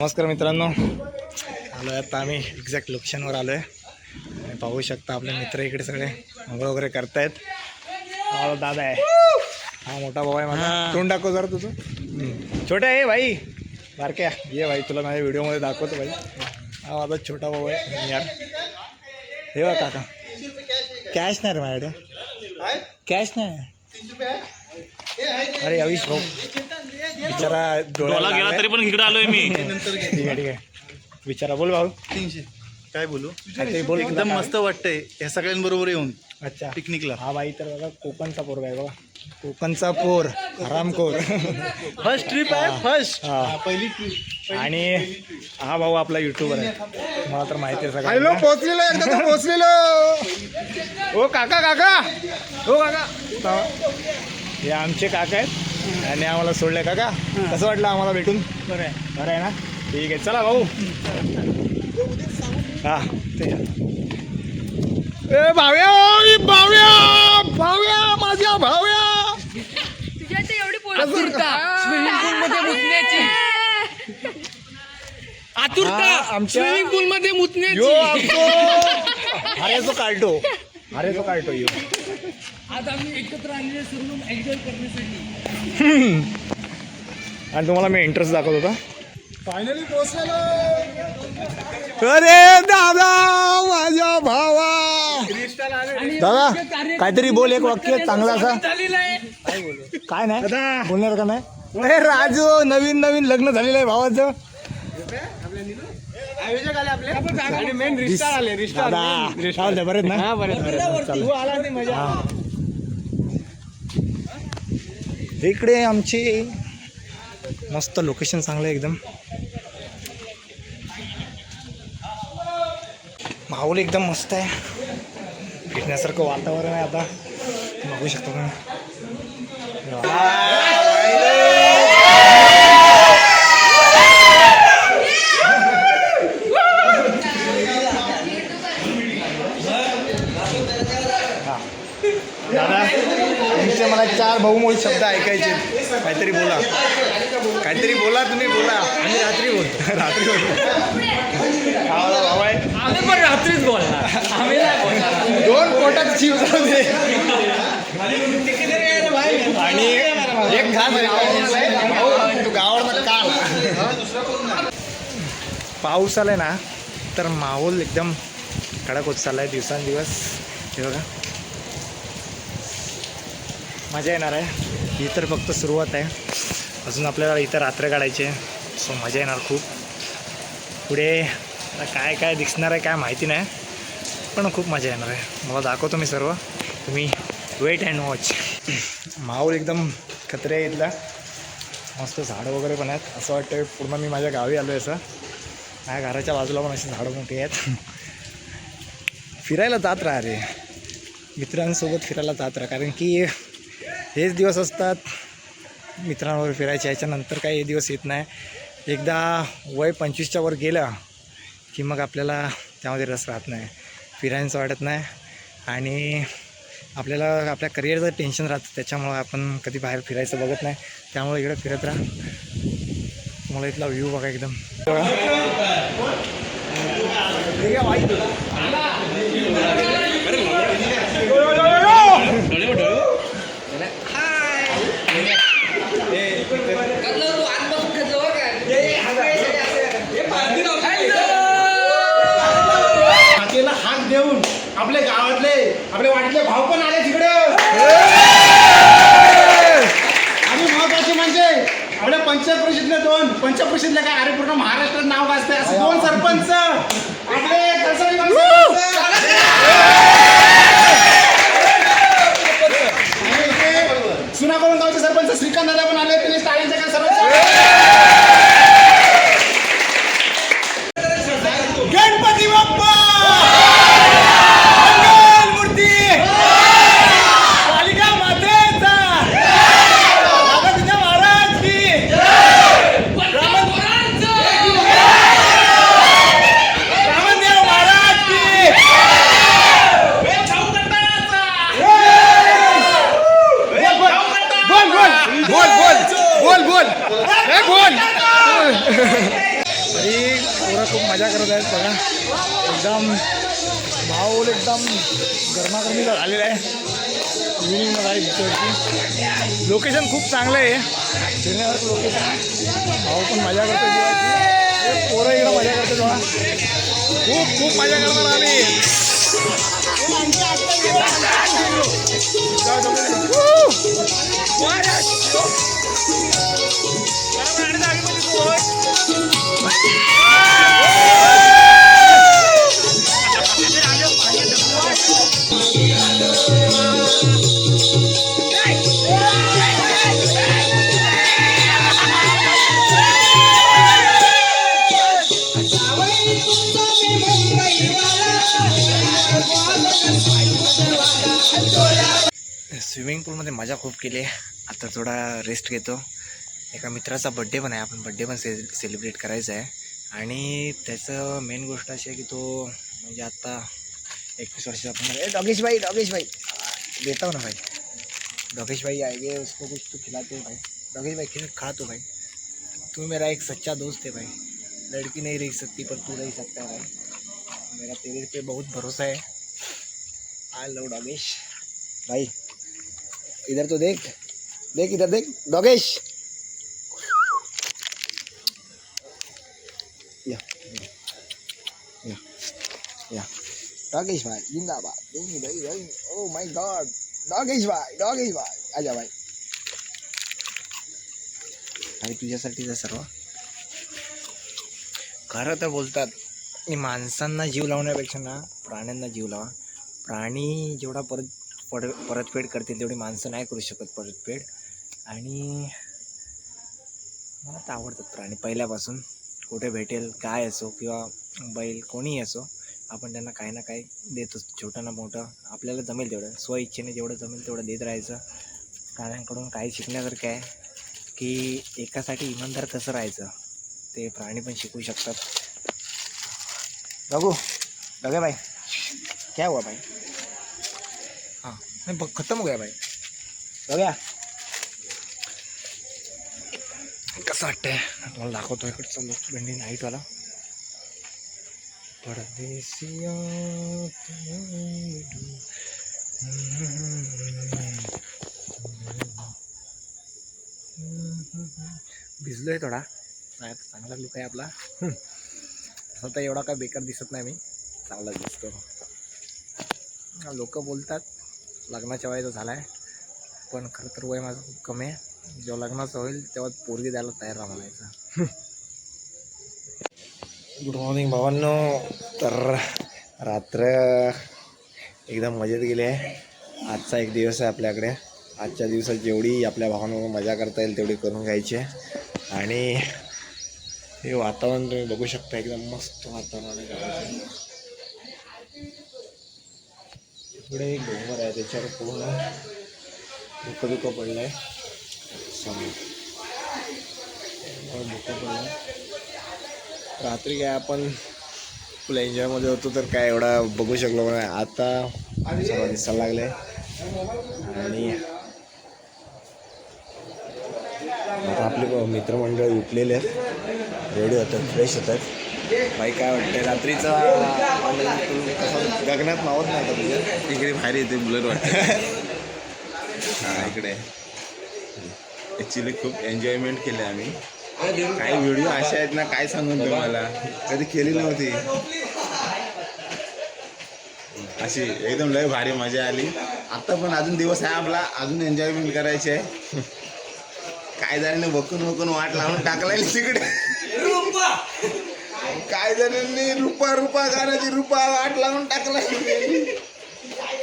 नमस्कार मित्रांनो, आलो आहे आता आम्ही एक्झॅक्ट लोकेशनवर आलो आहे आणि पाहू शकता आपले मित्र इकडे सगळे अंघोळ वगैरे करतायत. हा दादा आहे, हा मोठा भाऊ आहे माझा. तोंड दाखव जरा तुझं. छोटा आहे भाई, बारक्या ये भाई, तुला माझ्या व्हिडिओमध्ये दाखवतो भाई. हा माझा छोटा भाऊ आहे यार. हे बघ काका, कॅश नाही रे माझ्याकडे, कॅश नाही. अरे अविश भाऊ बिचारा डोळा गेला तरी पण इकडे आलोय मी. ठीक आहे बिचारा. बोल भाऊ. 300 काय बोलू. बोल. एकदम मस्त वाटतंय ह्या सगळ्यांबरोबर येऊन अच्छा पिकनिकला. हा बाई तर बघा कोकणचा पोर आहे बघा, कोकणचा पोर, हरामखोर. फर्स्ट ट्रिप आहे, फर्स्ट पहिली ट्रिप. आणि हा भाऊ आपला युट्यूबर आहे, मला तर माहिती आहे सगळं. हॅलो, पोहोचलेलो एकदा ओ काका, काका हो काका, हे आमचे काका आहेत आणि आम्हाला सोडले. काका कसं वाटलं आम्हाला भेटून? बरं आहे, बरं आहे ना. ठीक आहे, चला भाऊ. हा ए भाव्या, भाव्या भाव्या माझ्या भाव्या, स्विमिंग पूल मध्ये मुतण्याची. अरे जो काढतो, अरे जो काढतो यो. आज आम्ही एकत्र आलेले सर्व एन्जॉय करण्यासाठी. आणि तुम्हाला मी इंटरेस्ट दाखवत होता. फायनली पोहोचलेलो. अरे दादा माझ्या भावा. दादा काहीतरी बोल, एक वाक्य चांगला असा. काय नाही बोलणार का नाही? अरे राजू, नवीन नवीन लग्न झालेलं आहे भावाचं. बरेच ना. इकडे आमची मस्त लोकेशन चांगलं आहे एकदम. माहोल एकदम मस्त आहे, फिरण्यासारखं वातावरण आहे. आता बघू शकतो तुम्ही. दादा तुमचे मला 4 बहुमोल शब्द ऐकायचे. काहीतरी बोला, काहीतरी बोला, तुम्ही बोला. आम्ही रात्री बोलतो, रात्री बोलतो. भाऊ आहे, आम्ही पण रात्रीच बोलणार, आम्ही नाही बोलणार. 2 पोटात जीव जाऊ दे. आणि एक खास तू गावावर का पाऊस आलाय ना, तर माहोल एकदम कडक होत चाललाय दिवसांदिवस. हे बघा मजा येणार आहे. ही तर फक्त सुरुवात आहे, अजून आपल्याला इथं रात्र काढायची आहे. सो मजा येणार खूप. पुढे काय काय दिसणार आहे काय माहिती नाही, पण खूप मजा येणार आहे. मला दाखवतो मी सर्व, तुम्ही वेट अँड वॉच. माहोल एकदम खतरे आहे इथला. मस्त झाडं वगैरे पण आहेत. असं वाटतं पूर्ण मी माझ्या गावी आलो आहे. असं माझ्या घराच्या बाजूला पण अशी झाडं मोठी आहेत. फिरायला जात राहा रे, मित्रांसोबत फिरायला जात राहा. कारण की हेच दिवस असतात मित्रांवर फिरायचे, याच्यानंतर काही हे दिवस येत नाही. एकदा वय 25च्या वर गेलं की मग आपल्याला त्यामध्ये रस राहत नाही, फिरायचं वाटत नाही आणि आपल्याला आपल्या करिअरचं टेन्शन राहतं. त्याच्यामुळं आपण कधी बाहेर फिरायचं बघत नाही. त्यामुळे इकडे फिरत राहा. मला इथला व्ह्यू बघा एकदम. हात देऊन आपले गावातले आपले वाडीतले भाव पण आले तिकडं. आणि महत्वाचे म्हणजे आपल्या पंचपरिषदले 2 पंचपरिषदले काय, अरे पूर्ण महाराष्ट्रात नाव गाजतंय असं 2 सरपंच आपले सुनाकडून गावचे सरपंच श्रीकांत दादा पण आले. त्यांनी टाळीचे काय सर्व गणपती बाप्पा खूप मजा करत आहेत बघा. एकदम माहोल एकदम गरमागरमी आलेला आहे. इव्हिनिंगमध्ये आहे बिचवरची. लोकेशन खूप चांगलं आहे फिरण्यासारखं लोकेशन. भाऊ पण मजा करतो जीवाची. पोरं इकडं मजा करतो जेव्हा. खूप खूप मजा करणार आम्ही. स्विमिंग पूलमध्ये मजा खूप केली आहे. आता थोडा रेस्ट घेतो. एका मित्राचा बड्डे पण आहे. आपण बड्डे पण सेलिब्रेट करायचा आहे. आणि त्याचं मेन गोष्ट अशी आहे की तो म्हणजे आता 21 वर्षाचा आपण. डॉगेश भाई देता हो ना भाई. डॉगेश भाई आएंगे उसको कुछ तो खिलाते हो भाई. डॉगेश भाई खिला खा तो भाई. तू मेरा एक सच्चा दोस्त है भाई. लड़की नहीं रह सकती पर तू रह सकता है भाई. मेरा तेरे पे बहुत भरोसा है. आई लव डॉगेश भाई. इधर तो देख इधर देख डॉगेश. या डॉगेश भाई जिंदाबाद. ओ माय गॉड डॉगेश भाई आजा भाई. आणि तुझ्यासाठीच सर्व. खरं तर बोलतात की माणसांना जीव लावण्यापेक्षा ना प्राण्यांना जीव लावा. प्राणी जेवढा परतफेड करतील तेवढी माणसं नाही करू शकत परतफेड. आणि मला तर आवडतात प्राणी पहिल्यापासून. कुठे भेटेल काय असो किंवा बैल कोणीही असो आपण त्यांना काही ना काही देतो. छोटं ना मोठं आपल्याला जमेल तेवढं. स्वइच्छेने जेवढं जमेल तेवढं देत राहायचं. प्राण्यांकडून काही शिकण्यासारखं आहे की एकासाठी इमानदार कसं राहायचं ते प्राणी पण शिकू शकतात. बघू बघा भाई क्या हुआ भाई. हाँ नहीं खत्म हो गया भाई. हो गया कसं वाटतंय तुम्हाला दाखवतो. इकडचा लोक भेंडी नाईटवाला. परदेसिया भिजलोय थोडा. नाही तर चांगला लुक आहे आपला. स्वतः एवढा काय बेकार दिसत नाही मी. चांगला दिसतो. लोक बोलतात लग्नाच्या वयाचा झाला आहे पण खरं तर वय माझं खूप कमी आहे. जेव्हा लग्नाचं होईल तेव्हा पोरगी द्यायला तयार राहा म्हणायचं. गुड मॉर्निंग भावांनो. तर रात्र एकदम मजेत गेली आहे. आजचा एक दिवस आहे आपल्याकडे. आजच्या दिवसात जेवढी आपल्या भावांवर मजा करता येईल तेवढी करून घ्यायची आहे. आणि हे वातावरण तुम्ही बघू शकता एकदम मस्त वातावरण आहे गावाचं. पुढे एक डोंगर आहे त्याच्यावर पूर्ण धुकं पडलं आहे. धुकं पडलं. रात्री काय आपण फुल एन्जॉयमध्ये होतो तर काय एवढा बघू शकलो पण आता सर्व दिसायला लागले. आणि आता आपले मित्रमंडळ उठलेले आहेत. रेडी होतात फ्रेश होतात. बाई काय वाटतंय रात्रीचा गगनात मावत नाही आता तुझ्या इकडे बाहेर येते ब्लर वाटतं. हां इकडे ॲक्च्युली खूप एन्जॉयमेंट केले आम्ही. काही व्हिडिओ अशा आहेत ना काय सांगून तुम्हाला कधी केली नव्हती. अशी एकदम लय भारी मजा आली. आत्ता पण अजून दिवस आहे आपला. अजून एन्जॉयमेंट करायची आहे. काय जणांनी वकून वाट लावून टाकलाय तिकडे. काय जणांनी रुपा गाण्याची वाट लावून टाकलाय.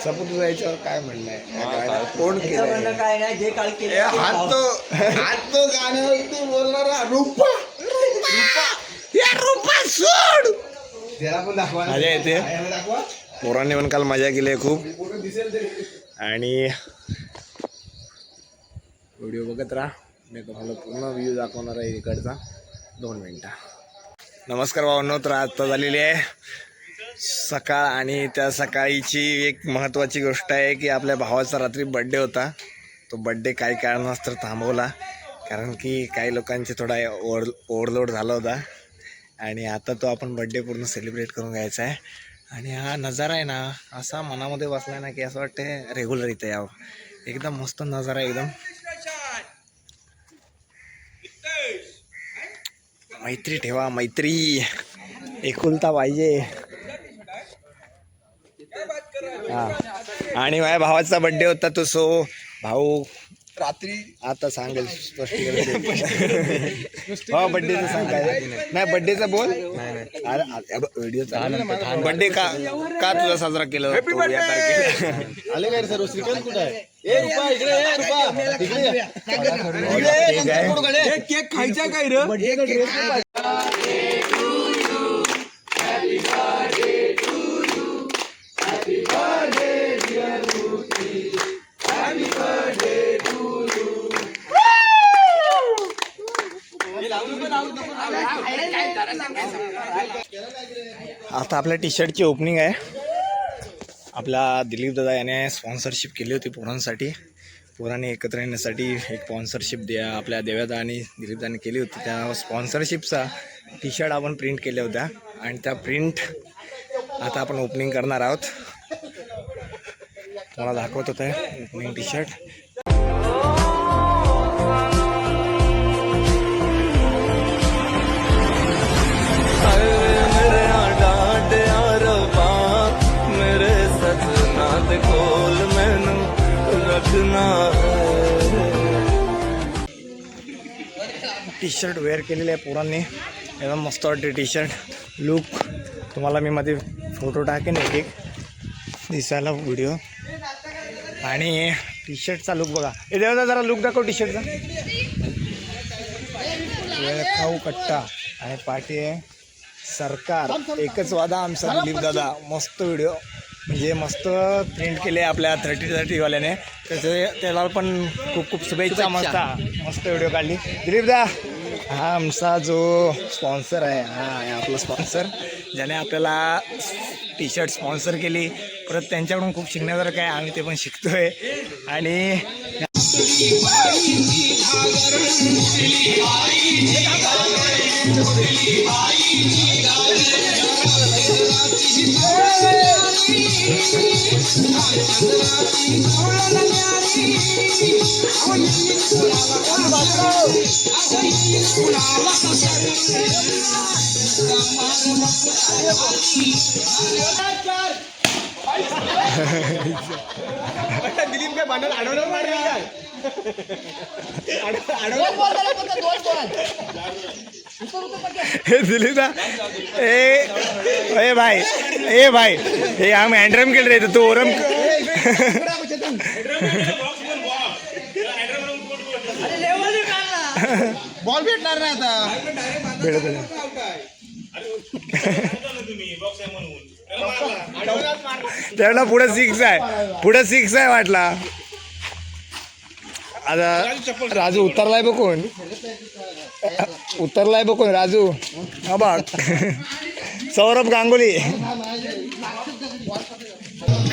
सपूत जायच्यावर काय म्हणणं आहे. कोण केलं काय नाही जे काल केले हात तो गाण्यावरती बोलणारा रुपा सोड. मजा येते. पोरांनी पण काल मजा केली आहे खूप. आणि व्हिडिओ बघत राहा. मी तुम्हाला पूर्ण व्ह्यू दाखवणार आहे इकडचा. 2 मिनटं. नमस्कार भावांनो. तर आता झालेली आहे सकाळ. आणि त्या सकाळीची एक महत्त्वाची गोष्ट आहे की आपल्या भावाचा रात्री बड्डे होता. तो बड्डे काही कारणास्तव थांबवला कारण की काही लोकांचे थोडा ओव्हरलोड झाला होता. आणि आता तो आपण बड्डे पूर्ण सेलिब्रेट करून घ्यायचा आहे. आणि हा नजारा आहे ना असा मनामध्ये बसला ना की असं वाटतंय रेग्युलर इथे यावं. एकदम मस्त नजारा आहे एकदम. मैत्री ठेवा, मैत्री एकुलता पाहिजे. हा. आणि माझ्या भावाचा बड्डे होता तो. सो भाऊ रात्री आता सांगेल स्पष्टीकरण. हो बड्डेचं सांग काय नाही. बड्डेचा बोल. व्हिडिओ बड्डे का तुझा साजरा केला जातो या तारखेला? आले काय रे सर्व? श्रीकांत कुठं आहे? ए रुपा इकडे ये, रुपा इकडे. केक खायचा काय रे? आता आपल्या टी शर्टची ओपनिंग आहे. आपला दिलीप दादा याने स्पॉन्सरशिप केली होती पोरांसाठी. पोरांनी एकत्र येण्यासाठी एक स्पॉन्सरशिप आपल्या देव्यादा आणि दिलीपदाने केली होती. त्या स्पॉन्सरशिपचा टी शर्ट आपण प्रिंट केल्या होत्या आणि त्या प्रिंट आता आपण ओपनिंग करणार आहोत. तुम्हाला दाखवत होतं opening T shirt. T shirt wear केलेले आहे पोरांनी. एकदम मस्त वाटते टी शर्ट. लुक तुम्हाला मी मध्ये फोटो टाकेन एक एक दिसायला व्हिडिओ. आणि टी शर्टचा लुक बघा. हे देवा जरा लुक दाखव टी शर्टचा. वेळ खाऊ कट्टा आणि पाठी आहे सरकार. एकच वादा आमचा दिलीप दादा. मस्त व्हिडिओ म्हणजे मस्त प्रिंट केले आपल्या 30 वाल्याने. त्याला पण खूप खूप शुभेच्छा. मस्त व्हिडिओ काढली दिलीप दा. हा आमचा जो स्पॉन्सर आहे, हा आहे आपला स्पॉन्सर ज्याने आपल्याला टी शर्ट स्पॉन्सर केली. परत त्यांच्याकडून खूप शिकण्यासारखं आहे. आम्ही ते पण शिकतोय. आणि दिलीप काय भांडण अडवलं मारलं दिलीप दा. ए भाई हे हम हँडरम खेळ रे तू ओरम. बॉल भेटणार नाही आता. त्याला पुढे 6 आहे वाटला. आता राजू उतरलाय बघून राजू. हा बघ सौरभ गांगुली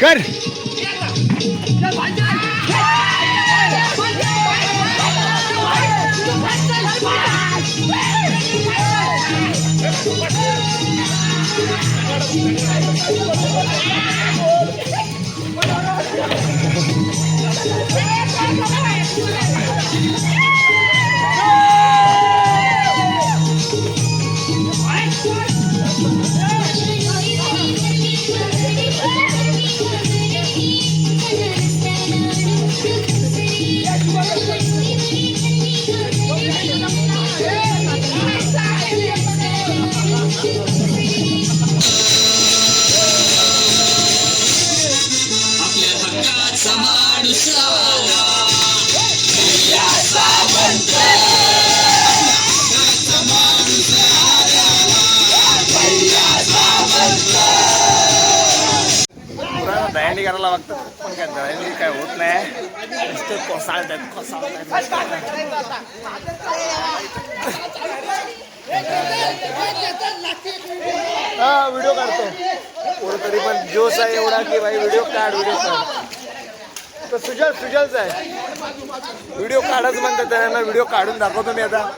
कर. दहीहंडी करायला लागतं पण काय दहीहंडी काय होत नाही. नुसतं कोसाळतात. हा व्हिडिओ काढतो तरी पण जोश आहे एवढा की भाई व्हिडिओ काढ. तर सुजलचा आहे व्हिडिओ काढच म्हणतात त्यांना. व्हिडिओ काढून दाखवतो मी आता.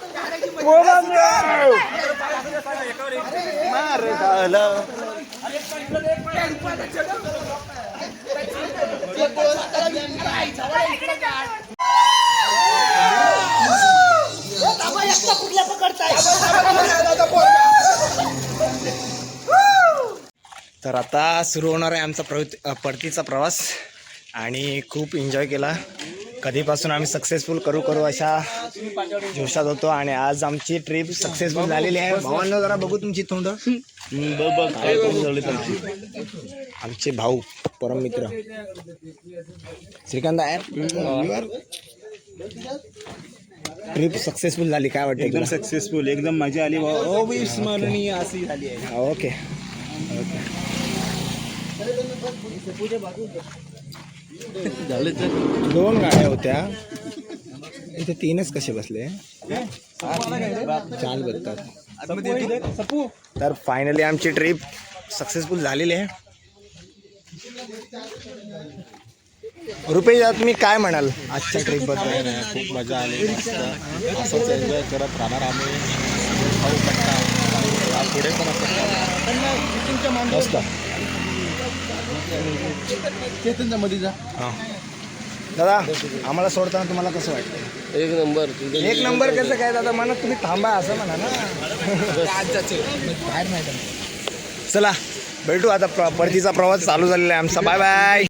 तर आता सुरू होणार आहे आमचा परतीचा प्रवास आणि खूप एन्जॉय केला. कधीपासून आम्ही सक्सेसफुल करू अशा जोशात होतो आणि आज आमची ट्रिप सक्सेसफुल झालेली आहे. भावांना जरा बघू तुमची तोंड. आमचे भाऊ परम मित्र श्रीकांत आहे. ट्रिप सक्सेसफुल झाली, काय वाटतं? एकदम सक्सेसफुल, एकदम मजा आली. अविस्मरणीय अशी झाली आहे. Okay okay. दोन गाड्या होत्या इथे, तीनच कसे बसले? चाल बघतात. तर फायनली आमची ट्रिप सक्सेसफुल झालेली आहे. रुपेश, तुम्ही काय म्हणाल आजच्या ट्रिपबद्दल? खूप मजा आली. असंच एन्जॉय करत राहणार आम्ही. पुढे पण असं मस्त. चेतनच्या मध्ये जा. हां दादा, आम्हाला सोडताना तुम्हाला कसं वाटतं? एक नंबर. एक नंबर कसं काय दादा? म्हणत तुम्ही थांबा असं म्हणा ना. चला भेटू आता. परतीचा प्रवास चालू झालेला आहे आमचा. Bye bye.